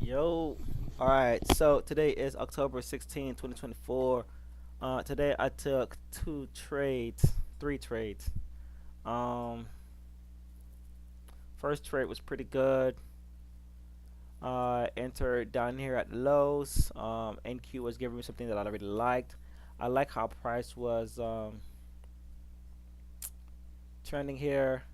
Yo. All right. So today is October 16, 2024. Today I took three trades. Um, First trade was pretty good. Entered down here at lows. NQ was giving me something that I really liked. I like how price was trending here.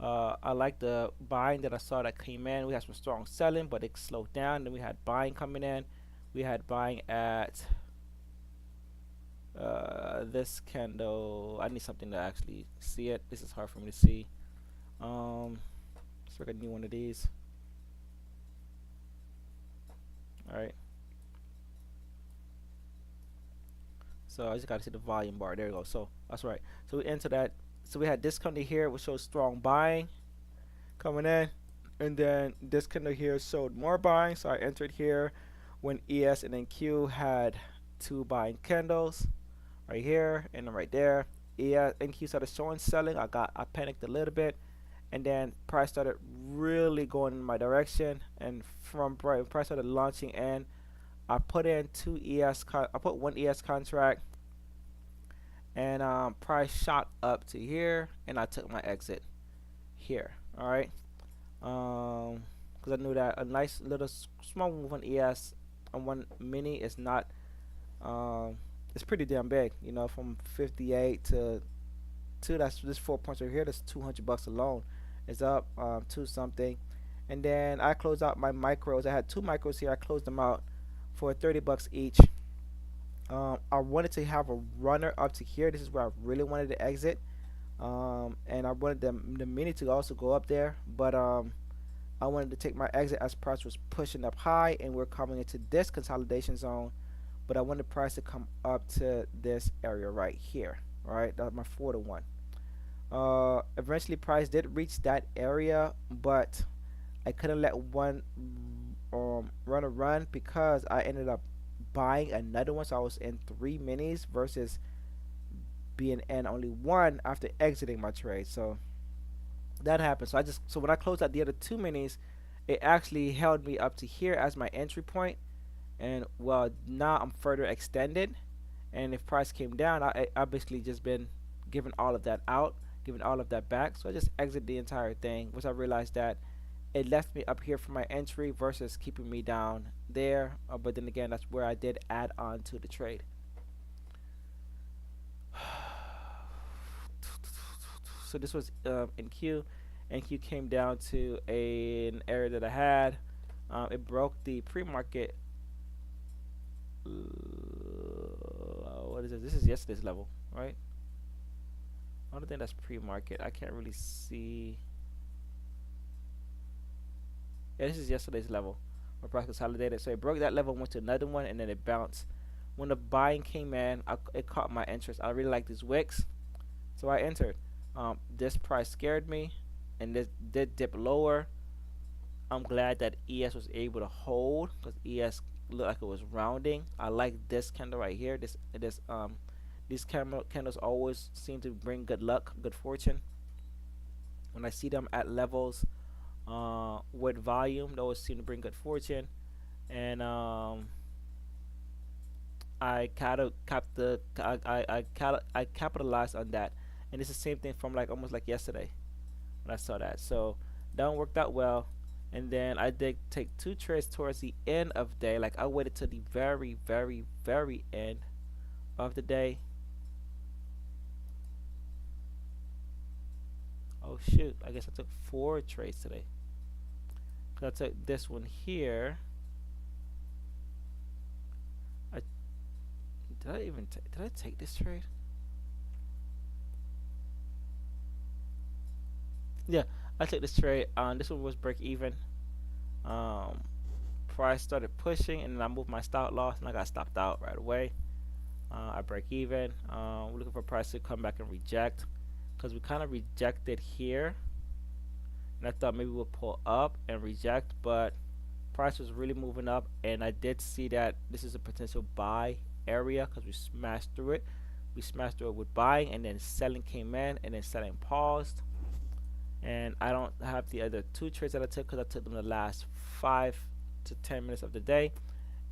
I like the buying that I saw that came in. We had some strong selling, but it slowed down. Then we had buying coming in. We had buying at this candle. I need something to actually see it. This is hard for me to see. Let's look at a new one of these. All right. So I just gotta see the volume bar. There we go. So that's right. So we enter that. So we had this candle here, which shows strong buying coming in, and then this candle here showed more buying. So I entered here when ES and NQ had two buying candles, right here and then right there. ES NQ started showing selling. I panicked a little bit, and then price started really going in my direction. And from price started launching in, I put in I put one ES contract, and price shot up to here, and I took my exit here. All right, because I knew that a nice little small move on ES on one mini is not it's pretty damn big. You know, from 58 to that's this 4 points right here. That's $200 alone. It's up to something, and then I closed out my micros. I had two micros here. I closed them out for $30 each. I wanted to have a runner up to here. This is where I really wanted to exit, and I wanted the mini to also go up there, but I wanted to take my exit as price was pushing up high, and we're coming into this consolidation zone. But I wanted price to come up to this area right here. All right, that's my 4 to 1. Eventually, price did reach that area, but I couldn't let one run because I ended up buying another one. So I was in three minis versus being in only one after exiting my trade. So that happened. So when I closed out the other two minis, it actually held me up to here as my entry point. And well, now I'm further extended. And if price came down, I basically just been giving all of that out, giving all of that back. So I just exit the entire thing, which I realized that it left me up here for my entry versus keeping me down there. But then again, that's where I did add on to the trade. So this was in Q, and Q came down to an area that I had. It broke the pre-market. What is it? This is yesterday's level, right? I don't think that's pre-market. I can't really see. Yeah, this is yesterday's level. My price consolidated, so it broke that level, went to another one, and then it bounced. When the buying came in, it caught my interest. I really like these wicks, so I entered. This price scared me, and this did dip lower. I'm glad that ES was able to hold because ES looked like it was rounding. I like this candle right here. These candles always seem to bring good luck, good fortune. When I see them at levels with volume, they always seem to bring good fortune. And I capitalized on that. And it's the same thing from like almost like yesterday when I saw that. So that one worked out well. And then I did take two trades towards the end of the day. Like I waited to the very, very, very end of the day. Oh shoot! I guess I took four trades today. Cause I took this one here. I did I take this trade? Yeah, I took this trade. This one was break even. Um, Price started pushing, and then I moved my stop loss, and I got stopped out right away. I break even. We're looking for price to come back and reject, because we kind of rejected here, and I thought maybe we'll pull up and reject, but price was really moving up, and I did see that this is a potential buy area because we smashed through it. We smashed through it with buying, and then selling came in, and then selling paused. And I don't have the other two trades that I took because I took them the last 5 to 10 minutes of the day,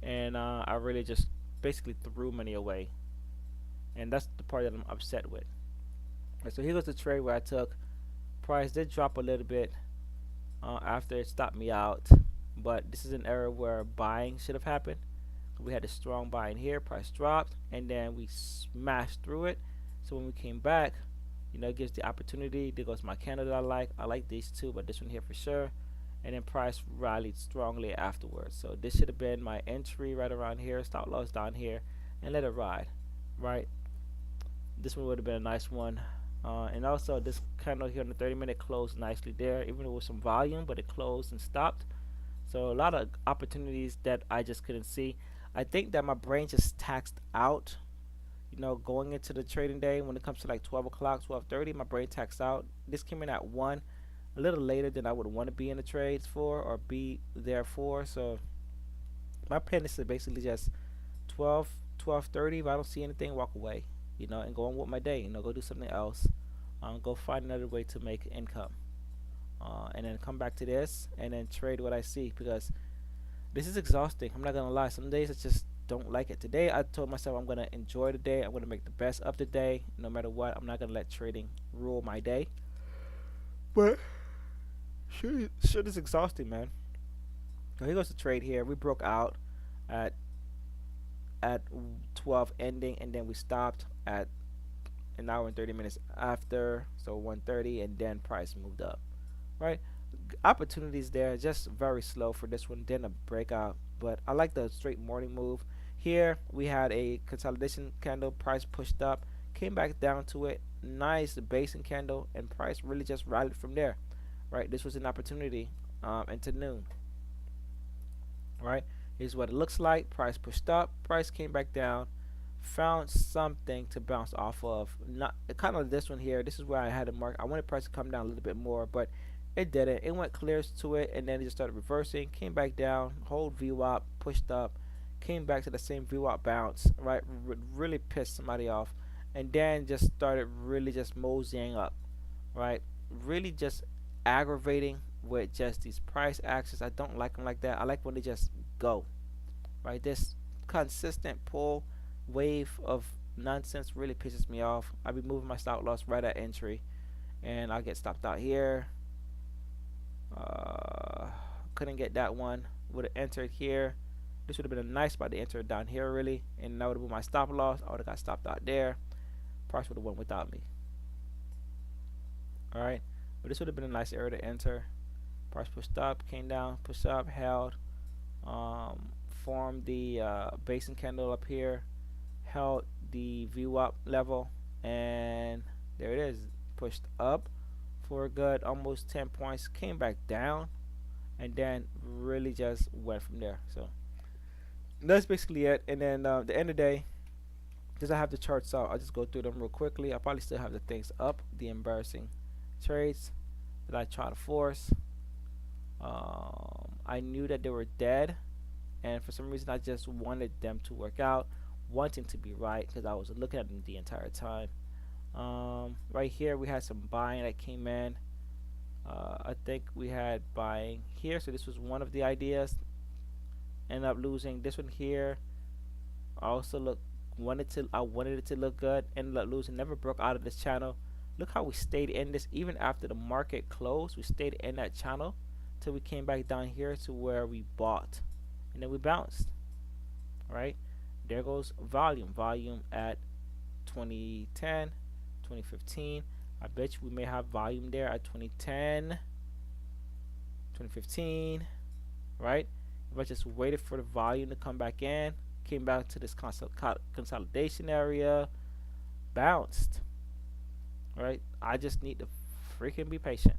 and I really just basically threw money away, and that's the part that I'm upset with. Right, so here goes the trade where I took. Price did drop a little bit after it stopped me out, but this is an area where buying should have happened. We had a strong buy in here, price dropped, and then we smashed through it. So when we came back, it gives the opportunity. There goes my candle that I like. I like these two, but this one here for sure. And then price rallied strongly afterwards. So this should have been my entry right around here, stop loss down here, and let it ride, right? This one would have been a nice one. And also this candle here on the 30-minute closed nicely there, even though it was some volume, but it closed and stopped. So a lot of opportunities that I just couldn't see. I think that my brain just taxed out, going into the trading day. When it comes to like 12 o'clock, 12:30, my brain taxed out. This came in at 1, a little later than I would want to be in the trades for or be there for. So my plan is to basically just 12, 12:30. If I don't see anything, walk away, and go on with my day. Go do something else. Go find another way to make income. And then come back to this and then trade what I see, because this is exhausting. I'm not gonna lie. Some days I just don't like it. Today I told myself I'm gonna enjoy the day. I'm gonna make the best of the day, no matter what. I'm not gonna let trading rule my day. But shit is exhausting, man. Now here goes the trade here. We broke out at at 12 ending, and then we stopped at an hour and 30 minutes after, so 1:30, and then price moved up, right? Opportunities there, just very slow for this one, then a breakout, but I like the straight morning move. Here we had a consolidation candle, price pushed up, came back down to it, nice basing candle, and price really just rallied from there, right? This was an opportunity into noon, right? Here's what it looks like. Price pushed up, price came back down, found something to bounce off of. Not kind of this one here. This is where I had to mark. I wanted price to come down a little bit more, but it didn't. It went clears to it, and then it just started reversing, came back down, hold VWAP, pushed up, came back to the same VWAP bounce, right? Really pissed somebody off, and then just started really just moseying up, right? Really just aggravating with just these price actions. I don't like them like that. I like when they just go, right? This consistent pull wave of nonsense really pisses me off. I'll be moving my stop loss right at entry, and I'll get stopped out here. Couldn't get that one. Would have entered here. This would have been a nice spot to enter down here, really, and that would have been my stop loss. I would have got stopped out there. Price would have went without me. All right, but this would have been a nice area to enter. Price pushed up, came down, pushed up, held, formed the basing candle up here, held the VWAP level, and there it is. Pushed up for a good almost 10 points, came back down, and then really just went from there. So that's basically it. And then the end of the day, because I have the charts out, I'll just go through them real quickly. I probably still have the things up, the embarrassing trades that I try to force. I knew that they were dead, and for some reason I just wanted them to work out, wanting to be right, because I was looking at them the entire time. Right here we had some buying that came in. I think we had buying here, so this was one of the ideas. Ended up losing this one here. I also wanted it to look good. Ended up losing. Never broke out of this channel. Look how we stayed in this even after the market closed. We stayed in that channel till we came back down here to where we bought, and then we bounced. Right there goes volume at 2010, 2015. I bet you we may have volume there at 2010, 2015, right? If I just waited for the volume to come back in, came back to this consolidation area, bounced, right? I just need to freaking be patient.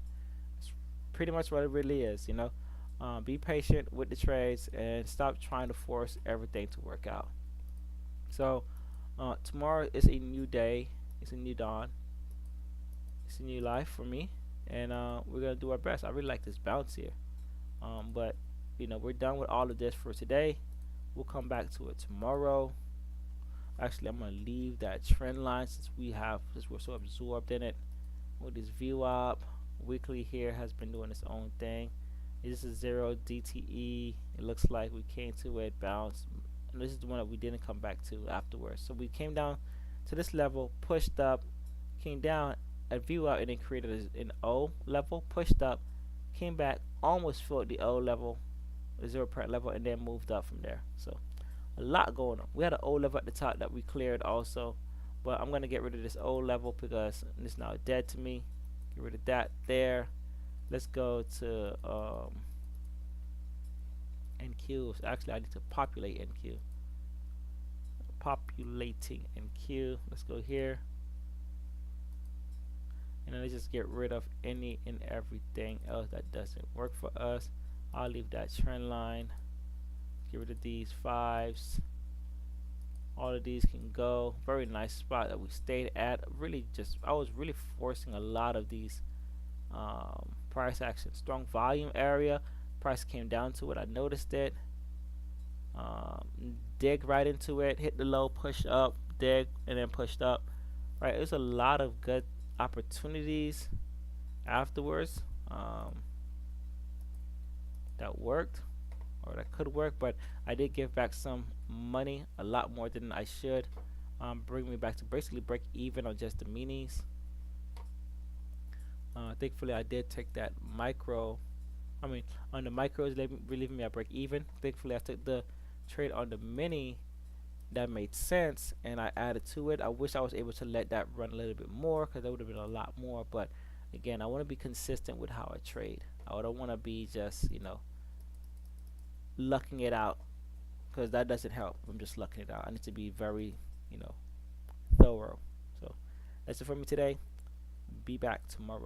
It's pretty much what it really is, be patient with the trades and stop trying to force everything to work out. So tomorrow is a new day. It's a new dawn. It's a new life for me, and we're gonna do our best. I really like this bounce here, but we're done with all of this for today. We'll come back to it tomorrow. Actually, I'm gonna leave that trend line since we're so absorbed in it. With this VWAP weekly here has been doing its own thing. This is 0 DTE. It looks like we came to it, bounced, and this is the one that we didn't come back to afterwards. So we came down to this level, pushed up, came down, a view out, and then created an O level, pushed up, came back, almost filled the O level, the 0 part level, and then moved up from there. So a lot going on. We had an O level at the top that we cleared also, but I'm gonna get rid of this O level because it's now dead to me. Get rid of that there. Let's go to NQ. So actually, I need to populate NQ. Populating NQ. Let's go here. And then let's just get rid of any and everything else that doesn't work for us. I'll leave that trend line. Get rid of these 5s. All of these can go. Very nice spot that we stayed at. Really just, I was really forcing a lot of these price action. Strong volume area. Price came down to it. I noticed it. Dig right into it. Hit the low, push up, dig, and then pushed up. Right. There's a lot of good opportunities afterwards that worked or that could work, but I did give back some money, a lot more than I should. Bring me back to basically break even on just the minis. Thankfully, I did take that micro. I mean, on the micros, relieving me at break even. Thankfully, I took the trade on the mini that made sense, and I added to it. I wish I was able to let that run a little bit more because that would have been a lot more. But again, I want to be consistent with how I trade. I don't want to be just, you know, lucking it out because that doesn't help. I'm just lucking it out. I need to be very, you know, thorough. So that's it for me today. Be back tomorrow.